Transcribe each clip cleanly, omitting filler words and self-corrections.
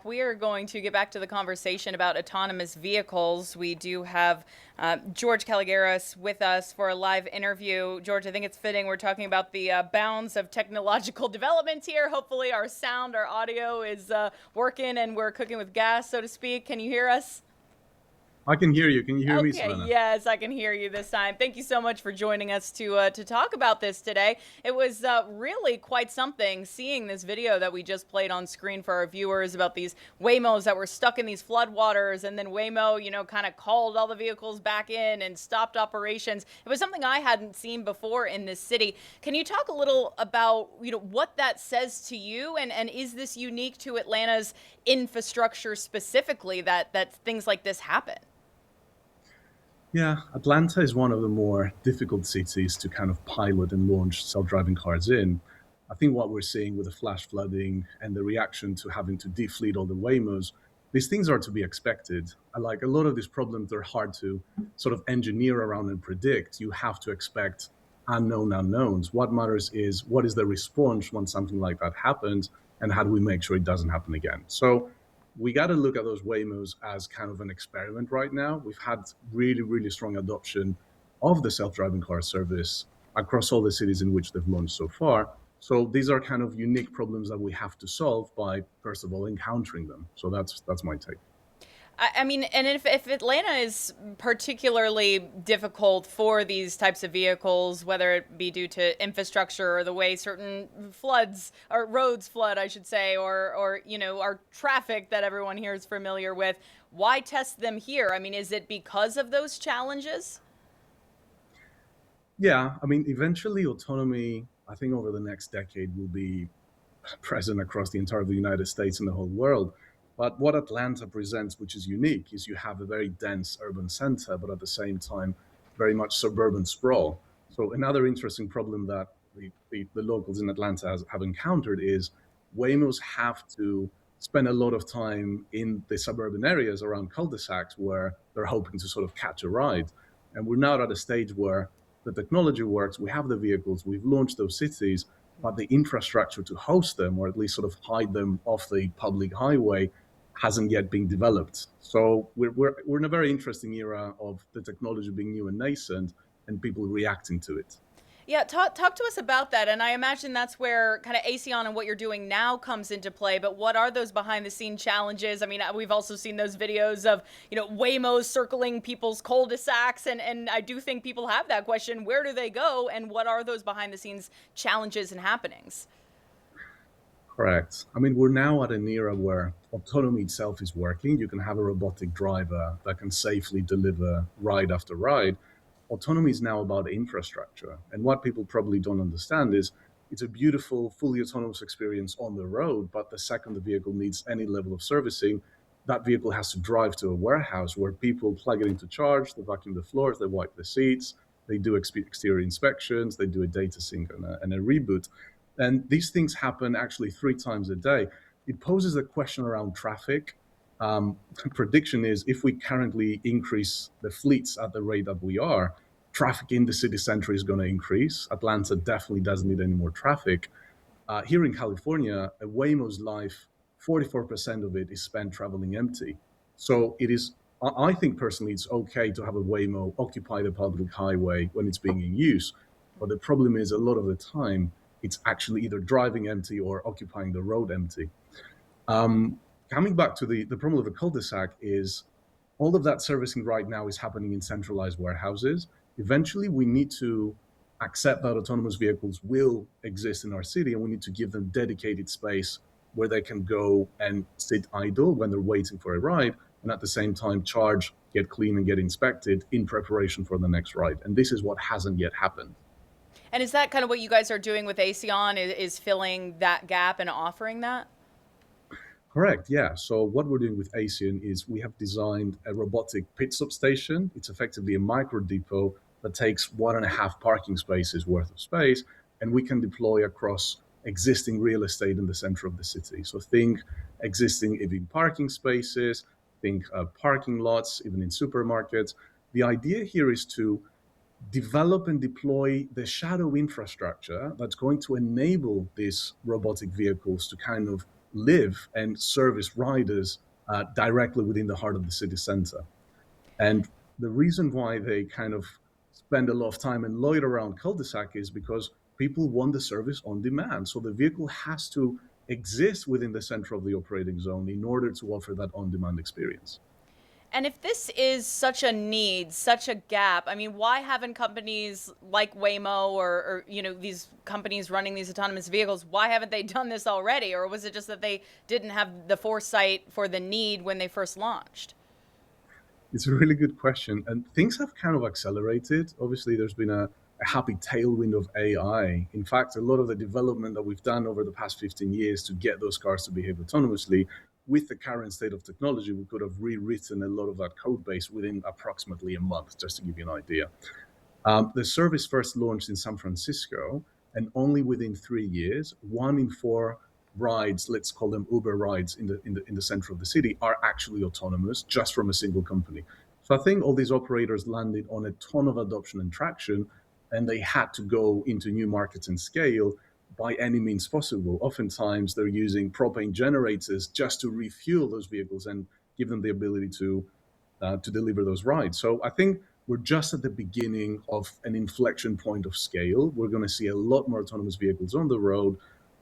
We are going to get back to the conversation about autonomous vehicles. We do have George Kalligeros with us for a live interview. George, I think it's fitting. We're talking about the bounds of technological development here. Hopefully, our sound, our audio is working and we're cooking with gas, so to speak. Can you hear us? I can hear you. Can you hear me, Okay, Savannah? yes, I can hear you this time. Thank you so much for joining us to talk about this today. It was really quite something seeing this video that we just played on screen for our viewers about these Waymos that were stuck in these floodwaters, and then Waymo, kind of called all the vehicles back in and stopped operations. It was something I hadn't seen before in this city. Can you talk a little about what that says to you, and is this unique to Atlanta's infrastructure specifically that things like this happen? Yeah, Atlanta is one of the more difficult cities to kind of pilot and launch self-driving cars in. I think what we're seeing with the flash flooding and the reaction to having to defleet all the Waymos, these things are to be expected. I like a lot of these problems are hard to sort of engineer around and predict. You have to expect unknown unknowns. What matters is what is the response when something like that happens, and how do we make sure it doesn't happen again? So we got to look at those Waymos as kind of an experiment right now. We've had really, really strong adoption of the self-driving car service across all the cities in which they've launched so far. So these are kind of unique problems that we have to solve by, first of all, encountering them. So that's my take. I mean, and if Atlanta is particularly difficult for these types of vehicles, whether it be due to infrastructure or the way certain floods or roads flood, I should say, or our traffic that everyone here is familiar with, why test them here? I mean, is it because of those challenges? Yeah, I mean, eventually autonomy, I think over the next decade will be present across the entire of the United States and the whole world. But what Atlanta presents, which is unique, is you have a very dense urban center, but at the same time, very much suburban sprawl. So another interesting problem that the locals in Atlanta have encountered is Waymos have to spend a lot of time in the suburban areas around cul-de-sacs where they're hoping to sort of catch a ride. And we're now at a stage where the technology works, we have the vehicles, we've launched those cities, but the infrastructure to host them, or at least sort of hide them off the public highway, hasn't yet been developed. So we're in a very interesting era of the technology being new and nascent and people reacting to it. Yeah, talk to us about that. And I imagine that's where kind of ASEAN and what you're doing now comes into play. But what are those behind the scene challenges? I mean, we've also seen those videos of, Waymos circling people's cul-de-sacs. And I do think people have that question. Where do they go? And what are those behind the scenes challenges and happenings? Correct. I mean, we're now at an era where autonomy itself is working. You can have a robotic driver that can safely deliver ride after ride. Autonomy is now about infrastructure. And what people probably don't understand is it's a beautiful, fully autonomous experience on the road. But the second the vehicle needs any level of servicing, that vehicle has to drive to a warehouse where people plug it into charge, they vacuum the floors, they wipe the seats, they do exterior inspections, they do a data sync and a reboot. And these things happen actually 3 times a day. It poses a question around traffic. Prediction is if we currently increase the fleets at the rate that we are, traffic in the city center is going to increase. Atlanta definitely doesn't need any more traffic. Here in California, a Waymo's life, 44% of it is spent traveling empty. So it is, I think personally, it's okay to have a Waymo occupy the public highway when it's being in use. But the problem is a lot of the time, it's actually either driving empty or occupying the road empty. Coming back to the problem of the cul-de-sac is all of that servicing right now is happening in centralized warehouses. Eventually, we need to accept that autonomous vehicles will exist in our city, and we need to give them dedicated space where they can go and sit idle when they're waiting for a ride, and at the same time charge, get clean, and get inspected in preparation for the next ride. And this is what hasn't yet happened. And is that kind of what you guys are doing with ASEAN, is filling that gap and offering that? Correct, yeah. So what we're doing with ASEAN is we have designed a robotic pit stop station. It's effectively a micro depot that takes 1.5 parking spaces worth of space, and we can deploy across existing real estate in the center of the city. So think existing EV parking spaces, think parking lots, even in supermarkets. The idea here is to develop and deploy the shadow infrastructure that's going to enable these robotic vehicles to kind of live and service riders directly within the heart of the city center. And the reason why they kind of spend a lot of time and loiter around cul-de-sac is because people want the service on demand. So the vehicle has to exist within the center of the operating zone in order to offer that on-demand experience. And if this is such a need, such a gap, I mean, why haven't companies like Waymo or these companies running these autonomous vehicles, why haven't they done this already? Or was it just that they didn't have the foresight for the need when they first launched? It's a really good question. And things have kind of accelerated. Obviously, there's been a happy tailwind of AI. In fact, a lot of the development that we've done over the past 15 years to get those cars to behave autonomously, with the current state of technology, we could have rewritten a lot of that code base within approximately a month, just to give you an idea. The service first launched in San Francisco, and only within 3 years, 1 in 4 rides, let's call them Uber rides in the center of the city, are actually autonomous just from a single company. So I think all these operators landed on a ton of adoption and traction, and they had to go into new markets and scale by any means possible. Oftentimes, they're using propane generators just to refuel those vehicles and give them the ability to deliver those rides. So I think we're just at the beginning of an inflection point of scale. We're going to see a lot more autonomous vehicles on the road,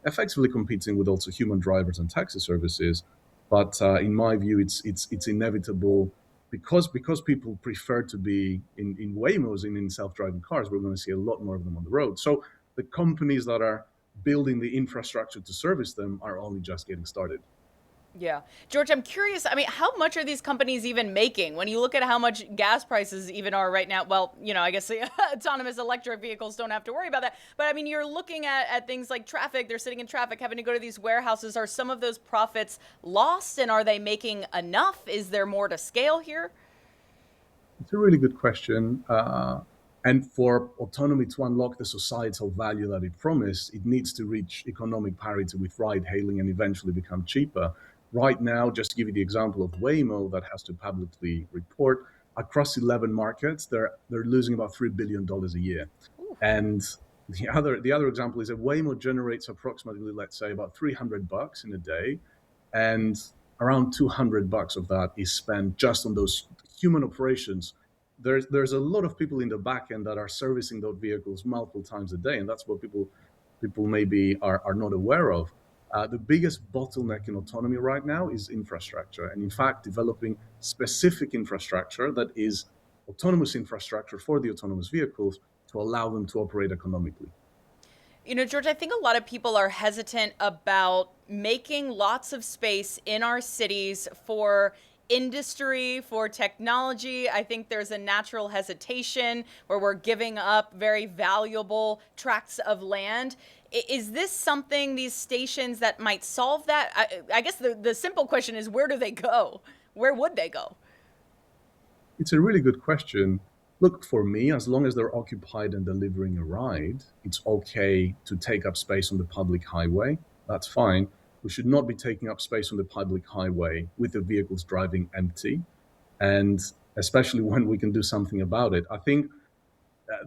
effectively competing with also human drivers and taxi services. But in my view, it's inevitable because people prefer to be in Waymos and in self-driving cars. We're going to see a lot more of them on the road. So the companies that are building the infrastructure to service them are only just getting started. Yeah. George, I'm curious. I mean, how much are these companies even making? When you look at how much gas prices even are right now, well, I guess the autonomous electric vehicles don't have to worry about that. But I mean, you're looking at things like traffic. They're sitting in traffic, having to go to these warehouses. Are some of those profits lost, and are they making enough? Is there more to scale here? It's a really good question. And for autonomy to unlock the societal value that it promised, it needs to reach economic parity with ride hailing and eventually become cheaper. Right now, just to give you the example of Waymo that has to publicly report, across 11 markets, they're losing about $3 billion a year. Ooh. And the other example is that Waymo generates approximately, let's say, about $300 in a day, and around $200 of that is spent just on those human operations. There's a lot of people in the back end that are servicing those vehicles multiple times a day, and that's what people maybe are not aware of. The biggest bottleneck in autonomy right now is infrastructure, and in fact, developing specific infrastructure that is autonomous infrastructure for the autonomous vehicles to allow them to operate economically. George, I think a lot of people are hesitant about making lots of space in our cities for industry, for technology. I think there's a natural hesitation where we're giving up very valuable tracts of land. Is this something, these stations, that might solve that? I guess the simple question is, where do they go? Where would they go? It's a really good question. Look, for me, as long as they're occupied and delivering a ride, it's okay to take up space on the public highway. That's fine. We should not be taking up space on the public highway with the vehicles driving empty, and especially when we can do something about it. I think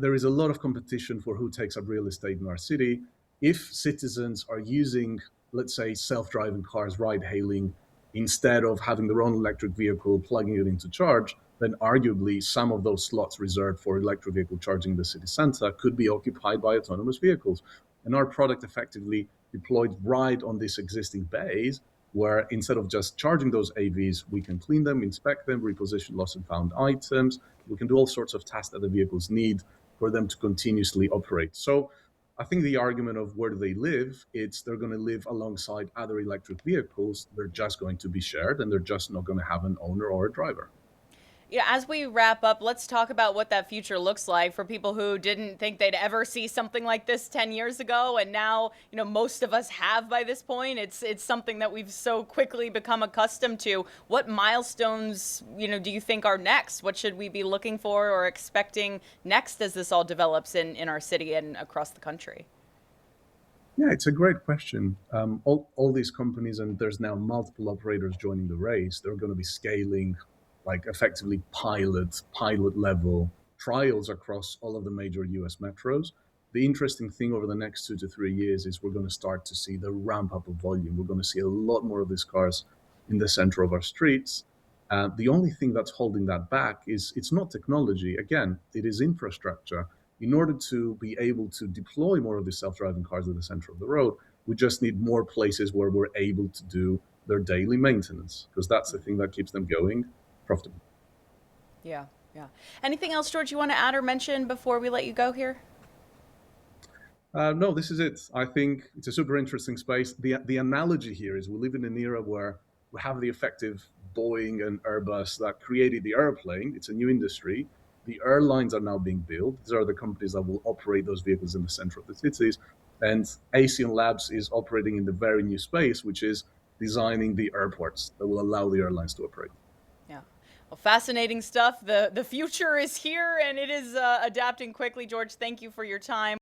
there is a lot of competition for who takes up real estate in our city. If citizens are using, let's say, self-driving cars, ride hailing, instead of having their own electric vehicle, plugging it into charge, then arguably some of those slots reserved for electric vehicle charging in the city center could be occupied by autonomous vehicles. And our product effectively deployed right on this existing base, where instead of just charging those AVs, we can clean them, inspect them, reposition lost and found items. We can do all sorts of tasks that the vehicles need for them to continuously operate. So I think the argument of where do they live, it's they're going to live alongside other electric vehicles. They're just going to be shared, and they're just not going to have an owner or a driver. Yeah, as we wrap up, let's talk about what that future looks like for people who didn't think they'd ever see something like this 10 years ago. And now, most of us have by this point. It's something that we've so quickly become accustomed to. What milestones, do you think are next? What should we be looking for or expecting next as this all develops in our city and across the country? Yeah, it's a great question. All these companies, and there's now multiple operators joining the race, they're going to be scaling like effectively pilot level trials across all of the major US metros. The interesting thing over the next 2 to 3 years is we're going to start to see the ramp up of volume. We're going to see a lot more of these cars in the center of our streets. The only thing that's holding that back is it's not technology. Again, it is infrastructure. In order to be able to deploy more of these self-driving cars at the center of the road, we just need more places where we're able to do their daily maintenance, because that's the thing that keeps them going profitably. Yeah, yeah. Anything else, George, you want to add or mention before we let you go here? No, this is it. I think it's a super interesting space. The analogy here is we live in an era where we have the effective Boeing and Airbus that created the airplane. It's a new industry. The airlines are now being built. These are the companies that will operate those vehicles in the center of the cities. And ACN Labs is operating in the very new space, which is designing the airports that will allow the airlines to operate. Yeah. Well, fascinating stuff. The future is here and it is adapting quickly. George, thank you for your time.